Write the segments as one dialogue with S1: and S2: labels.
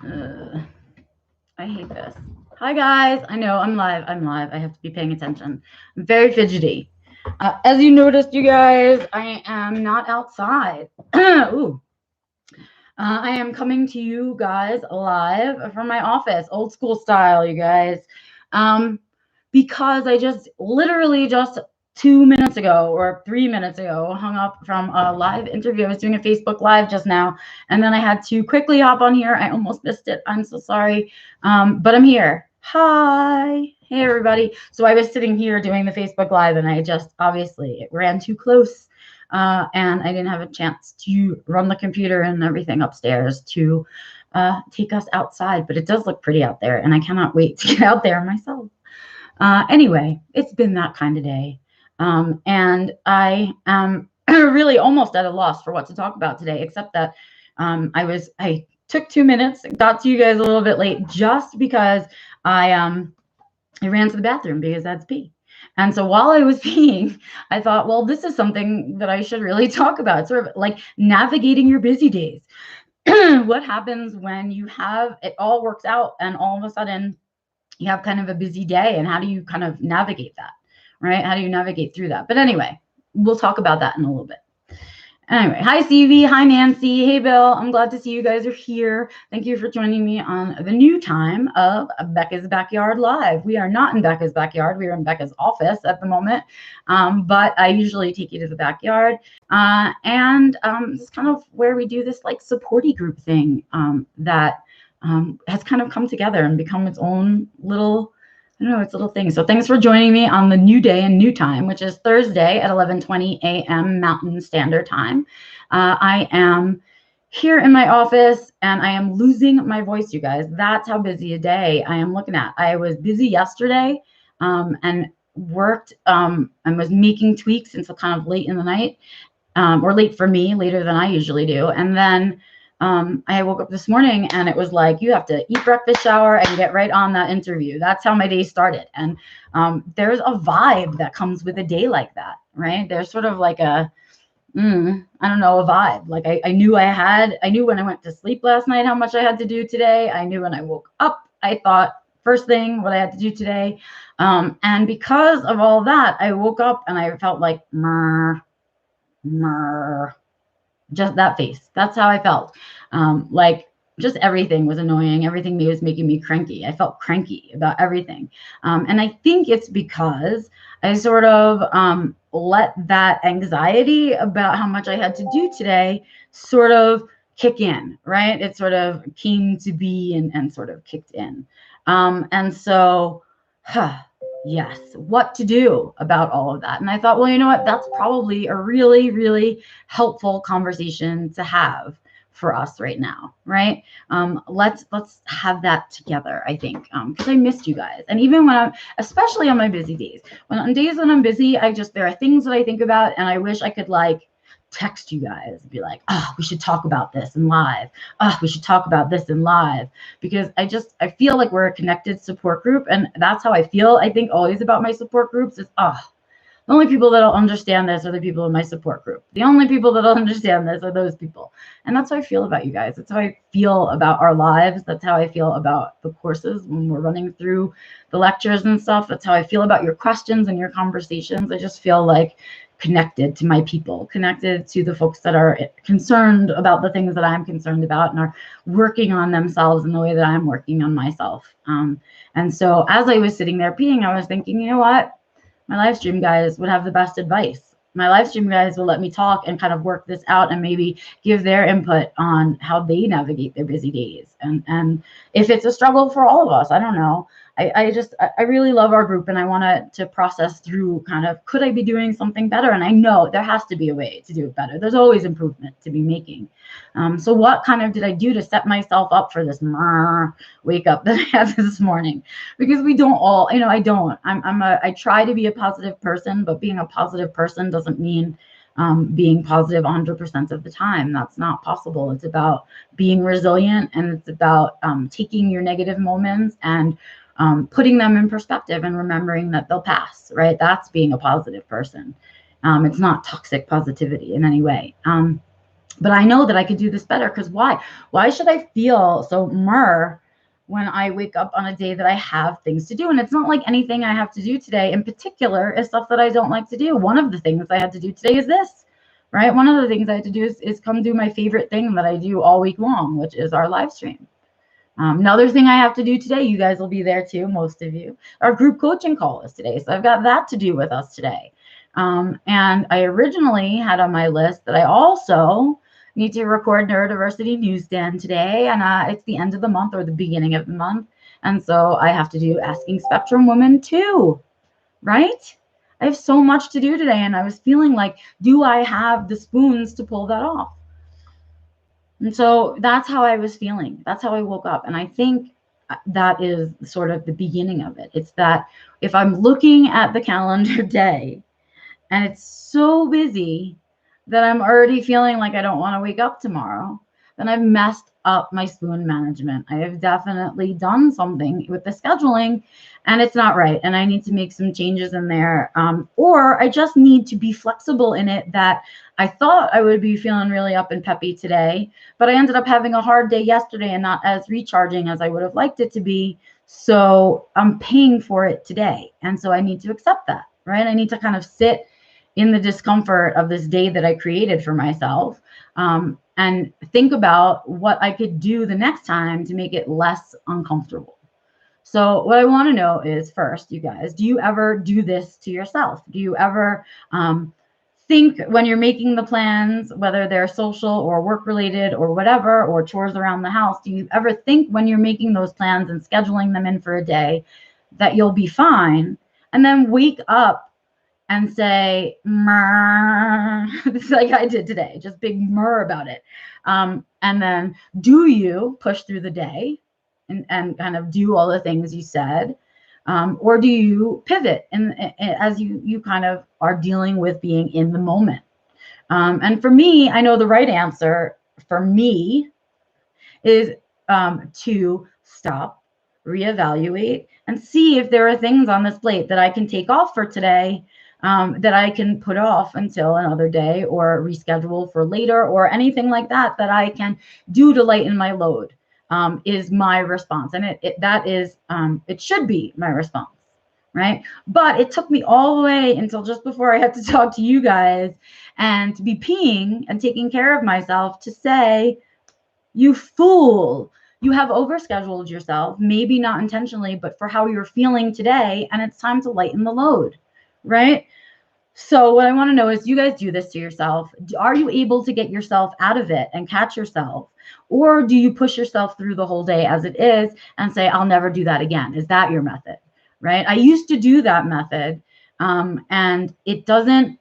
S1: Uh, I hate this. Hi guys, I know I'm live. I'm live. I have to be paying attention. I'm very fidgety. As you noticed, you guys, I am not outside. Ooh. I am coming to you guys live from my office, old school style, you guys. Um, because I just literally just 2 minutes ago or 3 minutes ago hung up from a live interview. I was doing a Facebook Live just now, and then I had to quickly hop on here. I almost missed it. I'm so sorry. But I'm here. Hi. Hey, everybody. So I was sitting here doing the Facebook Live, and I just obviously it ran too close. And I didn't have a chance to run the computer and everything upstairs to take us outside. But it does look pretty out there, and I cannot wait to get out there myself. Anyway, it's been that kind of day. And I am really almost at a loss for what to talk about today, except that I took 2 minutes, got to you guys a little bit late just because I ran to the bathroom because that's pee. And so while I was peeing, I thought, well, this is something that I should really talk about. It's sort of like navigating your busy days. What happens when you have it all works out and all of a sudden you have kind of a busy day, and how do you kind of navigate that, right? How do you navigate through that? But anyway, we'll talk about that in a little bit. Anyway, hi CV, hi Nancy, hey Bill. I'm glad to see you guys are here. Thank you for joining me on the new time of Becca's Backyard Live. We are not in Becca's backyard. We are in Becca's office at the moment, but I usually take you to the backyard, and this is kind of where we do this like supporty group thing that has kind of come together and become its own little, I don't know, it's a little thing. So thanks for joining me on the new day and new time, which is Thursday at 11:20 a.m. Mountain Standard Time. I am here in my office and I am losing my voice, you guys. That's how busy a day I am looking at. I was busy yesterday and worked and was making tweaks until kind of late in the night, or late for me, later than I usually do. And then I woke up this morning and it was like, you have to eat breakfast, shower, and get right on that interview. That's how my day started. And there's a vibe that comes with a day like that, right? There's sort of like I don't know, a vibe. Like I knew when I went to sleep last night how much I had to do today. I knew when I woke up, I thought first thing what I had to do today. And because of all that, I woke up and I felt like, just that face. That's how I felt. Like just everything was annoying. Everything was making me cranky. I felt cranky about everything. And I think it's because I sort of let that anxiety about how much I had to do today sort of kick in, right? It sort of came to be and sort of kicked in. And so, yes, what to do about all of that. And I thought, well, you know what? That's probably a really, really helpful conversation to have for us right now, right? Let's have that together, I think, because I missed you guys. And even when especially on my busy days, on days when I'm busy, there are things that I think about and I wish I could like text you guys and be like, oh, we should talk about this in live. Oh, we should talk about this in live, because I feel like we're a connected support group. And that's how I feel, I think, always about my support groups is, the only people that'll understand this are the people in my support group. The only people that'll understand this are those people. And that's how I feel about you guys. That's how I feel about our lives. That's how I feel about the courses when we're running through the lectures and stuff. That's how I feel about your questions and your conversations. I just feel like connected to my people, connected to the folks that are concerned about the things that I'm concerned about and are working on themselves in the way that I'm working on myself. And so as I was sitting there peeing, I was thinking, you know what? My live stream guys would have the best advice. My live stream guys will let me talk and kind of work this out and maybe give their input on how they navigate their busy days. And if it's a struggle for all of us, I don't know. I really love our group and I want to process through kind of, could I be doing something better? And I know there has to be a way to do it better. There's always improvement to be making. So what kind of did I do to set myself up for this wake up that I had this morning? Because we don't all, I try to be a positive person, but being a positive person doesn't mean being positive 100% of the time. That's not possible. It's about being resilient, and it's about taking your negative moments and putting them in perspective and remembering that they'll pass, right? That's being a positive person. It's not toxic positivity in any way. But I know that I could do this better, because why? Why should I feel so when I wake up on a day that I have things to do? And it's not like anything I have to do today in particular is stuff that I don't like to do. One of the things I had to do today is this, right? One of the things I had to do is come do my favorite thing that I do all week long, which is our live stream. Another thing I have to do today, you guys will be there too, most of you. Our group coaching call is today, so I've got that to do with us today. And I originally had on my list that I also need to record Neurodiversity Newsstand today, and it's the end of the month or the beginning of the month, and so I have to do Asking Spectrum Women too, right? I have so much to do today, and I was feeling like, do I have the spoons to pull that off? And so that's how I was feeling. That's how I woke up. And I think that is sort of the beginning of it. It's that if I'm looking at the calendar day and it's so busy that I'm already feeling like I don't want to wake up tomorrow, then I've messed up my spoon management. I have definitely done something with the scheduling and it's not right. And I need to make some changes in there. Or I just need to be flexible in it, that I thought I would be feeling really up and peppy today, but I ended up having a hard day yesterday and not as recharging as I would have liked it to be. So I'm paying for it today. And so I need to accept that, right? I need to kind of sit in the discomfort of this day that I created for myself, and think about what I could do the next time to make it less uncomfortable. So what I want to know is, first, you guys, do you ever do this to yourself? Do you ever think when you're making the plans, whether they're social or work related or whatever, or chores around the house, do you ever think when you're making those plans and scheduling them in for a day that you'll be fine, and then wake up and say, like I did today, just big about it. And then do you push through the day and kind of do all the things you said? Or do you pivot as you kind of are dealing with being in the moment? And for me, I know the right answer for me is to stop, reevaluate, and see if there are things on this plate that I can take off for today, that I can put off until another day or reschedule for later, or anything like that that I can do to lighten my load, is my response. And it should be my response, right? But it took me all the way until just before I had to talk to you guys and to be peeing and taking care of myself to say, you fool, you have overscheduled yourself, maybe not intentionally, but for how you're feeling today, and it's time to lighten the load, right? So what I want to know is, you guys do this to yourself? Are you able to get yourself out of it and catch yourself? Or do you push yourself through the whole day as it is and say, I'll never do that again? Is that your method, right? I used to do that method, and it doesn't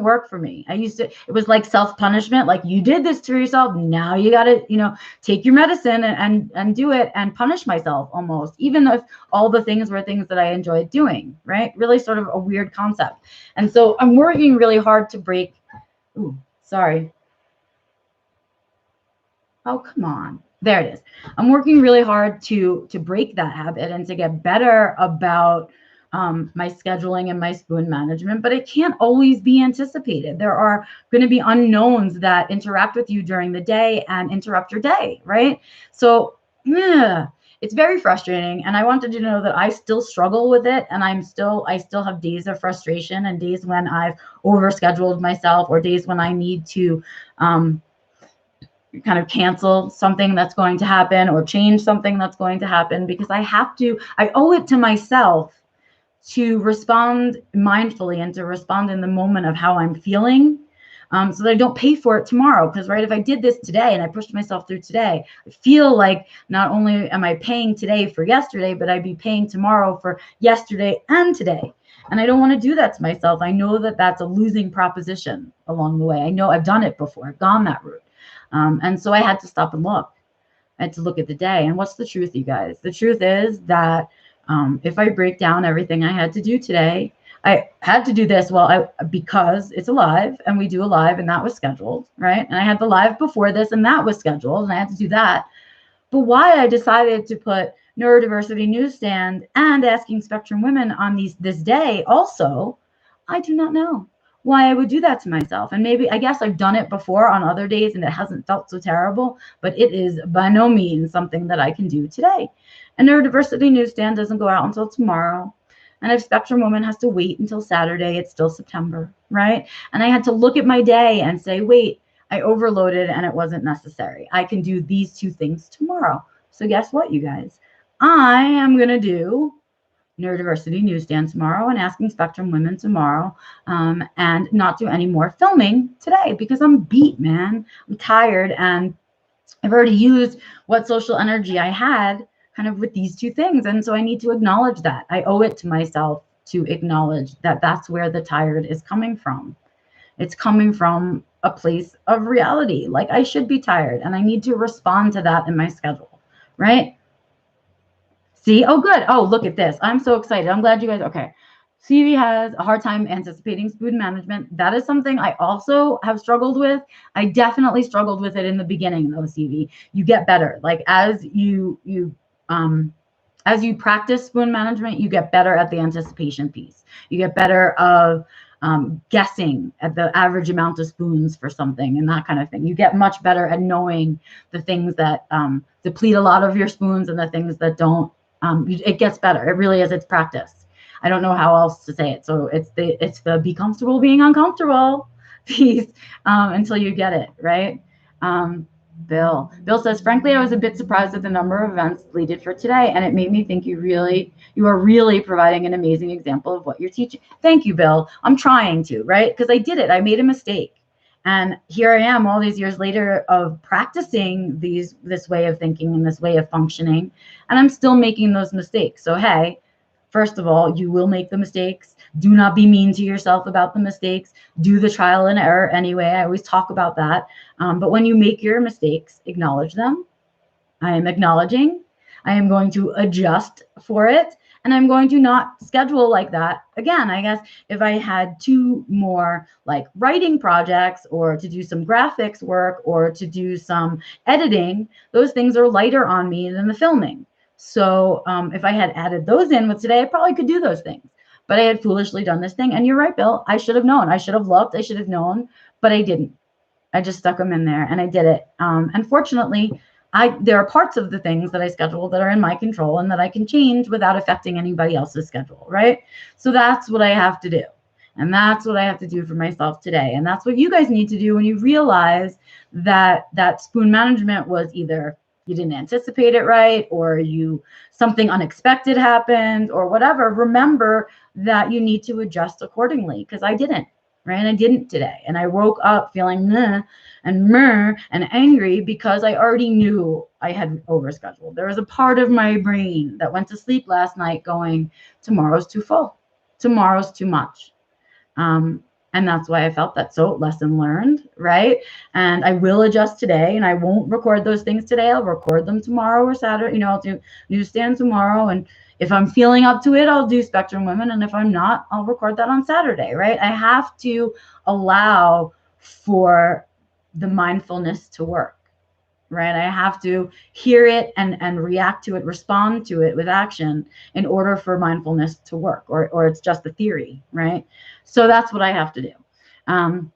S1: work for me. It was like self-punishment. Like, you did this to yourself. Now you got to, take your medicine and do it, and punish myself almost, even if all the things were things that I enjoyed doing, right? Really sort of a weird concept. And so I'm working really hard to break. Ooh, sorry. Oh, come on. There it is. I'm working really hard to break that habit and to get better about my scheduling and my spoon management, but it can't always be anticipated. There are going to be unknowns that interact with you during the day and interrupt your day, right? So yeah, it's very frustrating. And I wanted you to know that I still struggle with it. And I still have days of frustration, and days when I've overscheduled myself, or days when I need to kind of cancel something that's going to happen, or change something that's going to happen, because I owe it to myself to respond mindfully and to respond in the moment of how I'm feeling, so that I don't pay for it tomorrow. Because, right, if I did this today and I pushed myself through today, I feel like not only am I paying today for yesterday, but I'd be paying tomorrow for yesterday and today. And I don't want to do that to myself. I know that that's a losing proposition along the way. I know I've done it before, I've gone that route. And so I had to stop and look. I had to look at the day. And what's the truth, you guys? The truth is that if I break down everything I had to do today, I had to do this because it's a live, and we do a live, and that was scheduled, right? And I had the live before this, and that was scheduled, and I had to do that. But why I decided to put Neurodiversity Newsstand and Asking Spectrum Women on this day also, I do not know. why I would do that to myself. And maybe, I guess I've done it before on other days and it hasn't felt so terrible, but it is by no means something that I can do today. And neurodiversity newsstand doesn't go out until tomorrow. And if Spectrum Woman has to wait until Saturday, it's still September, right? And I had to look at my day and say, wait, I overloaded and it wasn't necessary. I can do these two things tomorrow. So guess what, you guys? I am going to do Neurodiversity newsstand tomorrow and Asking Spectrum Women tomorrow, and not do any more filming today because I'm beat, man. I'm tired and I've already used what social energy I had kind of with these two things. And so I need to acknowledge that. I owe it to myself to acknowledge that that's where the tired is coming from. It's coming from a place of reality. Like, I should be tired and I need to respond to that in my schedule, right? See? Oh, good. Oh, look at this. I'm so excited. I'm glad you guys, okay. CV has a hard time anticipating spoon management. That is something I also have struggled with. I definitely struggled with it in the beginning, though, CV. You get better. Like, as you practice spoon management, you get better at the anticipation piece. You get better of guessing at the average amount of spoons for something and that kind of thing. You get much better at knowing the things that deplete a lot of your spoons and the things that don't. It gets better. It really is. It's practice. I don't know how else to say it. So it's the be comfortable being uncomfortable piece until you get it, right? Bill says, frankly, I was a bit surprised at the number of events deleted for today, and it made me think you are really providing an amazing example of what you're teaching. Thank you, Bill. I'm trying to, right? Because I did it. I made a mistake. And here I am all these years later of practicing this way of thinking and this way of functioning, and I'm still making those mistakes. So, hey, first of all, you will make the mistakes. Do not be mean to yourself about the mistakes. Do the trial and error anyway. I always talk about that. But when you make your mistakes, acknowledge them. I am acknowledging. I am going to adjust for it. And I'm going to not schedule like that again. I guess if I had two more like writing projects or to do some graphics work or to do some editing, those things are lighter on me than the filming. So if I had added those in with today, I probably could do those things. But I had foolishly done this thing. And you're right, Bill. I should have known. I should have looked. I should have known. But I didn't. I just stuck them in there and I did it. Unfortunately, there are parts of the things that I schedule that are in my control and that I can change without affecting anybody else's schedule, right? So that's what I have to do. And that's what I have to do for myself today. And that's what you guys need to do when you realize that spoon management was either you didn't anticipate it right, or something unexpected happened or whatever. Remember that you need to adjust accordingly, because I didn't. Right? And I didn't today. And I woke up feeling meh and angry because I already knew I had overscheduled. There was a part of my brain that went to sleep last night going, tomorrow's too full. Tomorrow's too much. And that's why I felt that. So lesson learned, right? And I will adjust today, and I won't record those things today. I'll record them tomorrow or Saturday. I'll do newsstand tomorrow. And if I'm feeling up to it, I'll do Spectrum Women. And if I'm not, I'll record that on Saturday, right? I have to allow for the mindfulness to work, right? I have to hear it and react to it, respond to it with action in order for mindfulness to work, or it's just a theory, right? So that's what I have to do.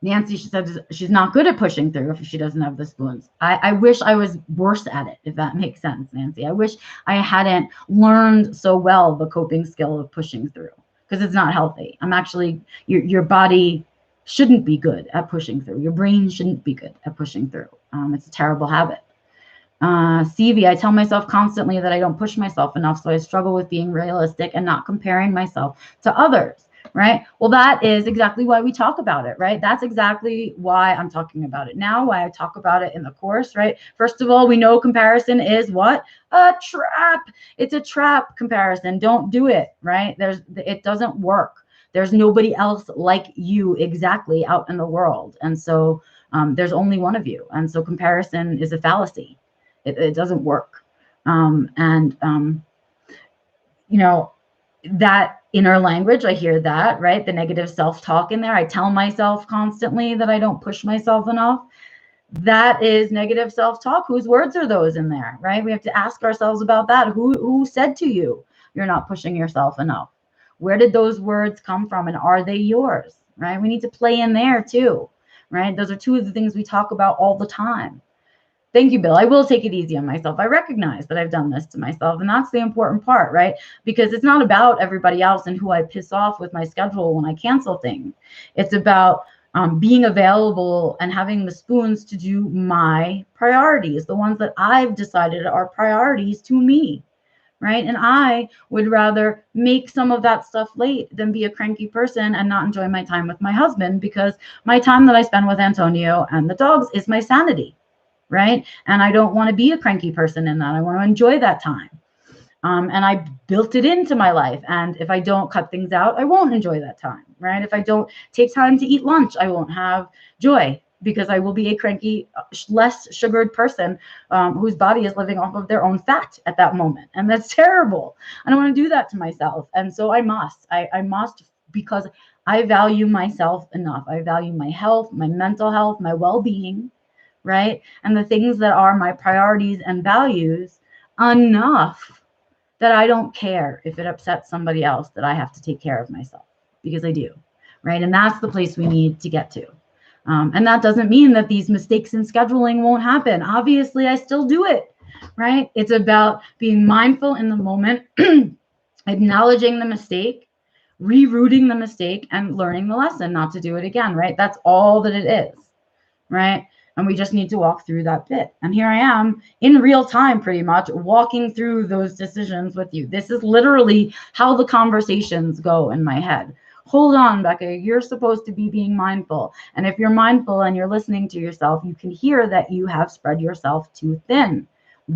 S1: Nancy, she said she's not good at pushing through if she doesn't have the spoons. I wish I was worse at it, if that makes sense, Nancy. I wish I hadn't learned so well the coping skill of pushing through, because it's not healthy. I'm actually, your body shouldn't be good at pushing through. Your brain shouldn't be good at pushing through. It's a terrible habit. CV, I tell myself constantly that I don't push myself enough, so I struggle with being realistic and not comparing myself to others. Right? Well, that is exactly why we talk about it, right? That's exactly why I'm talking about it now, why I talk about it in the course, right? First of all, we know comparison is what? A trap. It's a trap, comparison. Don't do it, right? It doesn't work. There's nobody else like you exactly out in the world. And so there's only one of you. And so comparison is a fallacy. It doesn't work. That inner language, I hear that, right? The negative self-talk in there. I tell myself constantly that I don't push myself enough. That is negative self-talk. Whose words are those in there, right? We have to ask ourselves about that. Who said to you, you're not pushing yourself enough? Where did those words come from, and are they yours, right? We need to play in there too, right? Those are two of the things we talk about all the time. Thank you, Bill. I will take it easy on myself. I recognize that I've done this to myself, and that's the important part, right? Because it's not about everybody else and who I piss off with my schedule when I cancel things. It's about being available and having the spoons to do my priorities, the ones that I've decided are priorities to me, right? And I would rather make some of that stuff late than be a cranky person and not enjoy my time with my husband, because my time that I spend with Antonio and the dogs is my sanity, right? And I don't want to be a cranky person in that. I want to enjoy that time. And I built it into my life. And if I don't cut things out, I won't enjoy that time, right? If I don't take time to eat lunch, I won't have joy, because I will be a cranky, less sugared person whose body is living off of their own fat at that moment. And that's terrible. I don't want to do that to myself. And so I must, because I value myself enough. I value my health, my mental health, my well-being, right? And the things that are my priorities and values enough that I don't care if it upsets somebody else, that I have to take care of myself, because I do, right? And that's the place we need to get to. And that doesn't mean that these mistakes in scheduling won't happen. Obviously, I still do it, right? It's about being mindful in the moment, acknowledging the mistake, rerouting the mistake, and learning the lesson not to do it again, right? That's all that it is, right? And we just need to walk through that bit. And here I am in real time, pretty much walking through those decisions with you. This is literally how the conversations go in my head. Hold on, Becca, you're supposed to be being mindful. And if you're mindful and you're listening to yourself, you can hear that you have spread yourself too thin.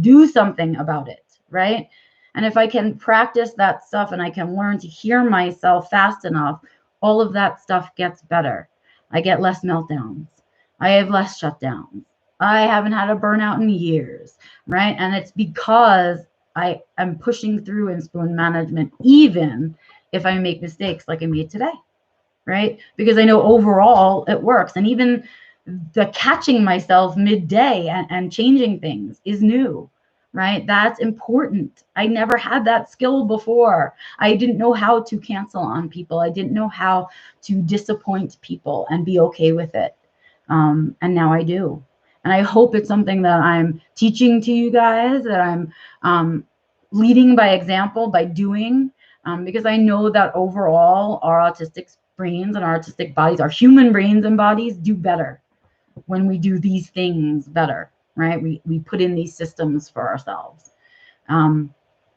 S1: Do something about it, right? And if I can practice that stuff and I can learn to hear myself fast enough, all of that stuff gets better. I get less meltdowns. I have less shutdowns. I haven't had a burnout in years, right? And it's because I am pushing through in spoon management, even if I make mistakes like I made today, right? Because I know overall it works. And even the catching myself midday and changing things is new, right? That's important. I never had that skill before. I didn't know how to cancel on people. I didn't know how to disappoint people and be okay with it. And now I do. And I hope it's something that I'm teaching to you guys, that I'm leading by example, by doing, because I know that overall our autistic brains and our autistic bodies, our human brains and bodies do better when we do these things better, right? We put in these systems for ourselves.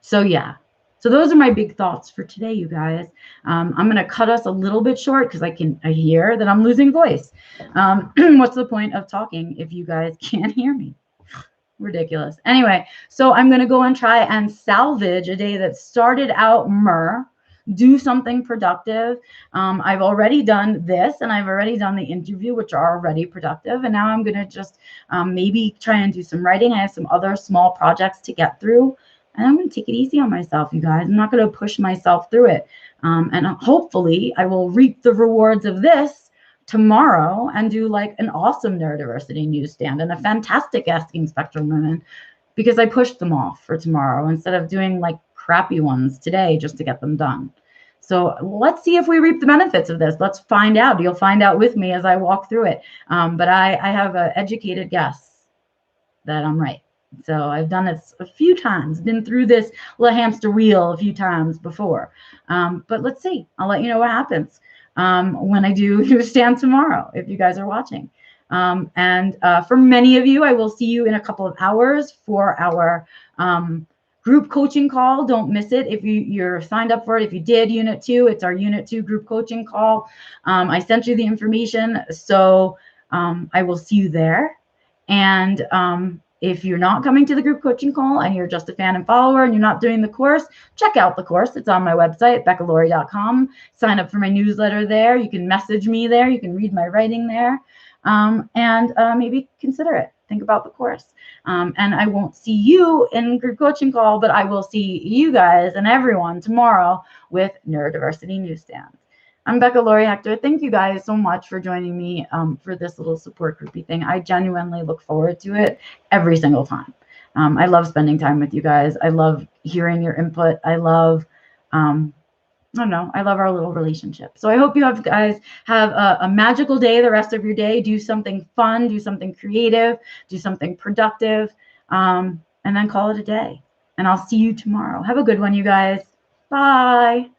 S1: So yeah. So those are my big thoughts for today, you guys. I'm going to cut us a little bit short because I hear that I'm losing voice. What's the point of talking if you guys can't hear me? Ridiculous. Anyway, so I'm going to go and try and salvage a day that started out do something productive. I've already done this, and I've already done the interview, which are already productive. And now I'm going to just maybe try and do some writing. I have some other small projects to get through. And I'm going to take it easy on myself, you guys. I'm not going to push myself through it. And hopefully I will reap the rewards of this tomorrow and do like an awesome neurodiversity newsstand and a fantastic Asking Spectrum Women, because I pushed them off for tomorrow instead of doing like crappy ones today just to get them done. So let's see if we reap the benefits of this. Let's find out. You'll find out with me as I walk through it. But I have an educated guess that I'm right. So I've done this a few times, been through this little hamster wheel a few times before. But let's see. I'll let you know what happens when I do stand tomorrow, if you guys are watching. And for many of you, I will see you in a couple of hours for our group coaching call. Don't miss it. If you're signed up for it, if you did Unit 2, it's our Unit 2 group coaching call. I sent you the information, so I will see you there. And if you're not coming to the group coaching call and you're just a fan and follower and you're not doing the course, check out the course. It's on my website, beccalaurie.com. Sign up for my newsletter there. You can message me there. You can read my writing there. And maybe consider it. Think about the course. And I won't see you in group coaching call, but I will see you guys and everyone tomorrow with Neurodiversity Newsstand. I'm Becca Laurie Hector. Thank you guys so much for joining me for this little support groupy thing. I genuinely look forward to it every single time. I love spending time with you guys. I love hearing your input. I love I don't know. I love our little relationship. So I hope you guys have a magical day the rest of your day. Do something fun, do something creative, do something productive, and then call it a day. And I'll see you tomorrow. Have a good one, you guys. Bye.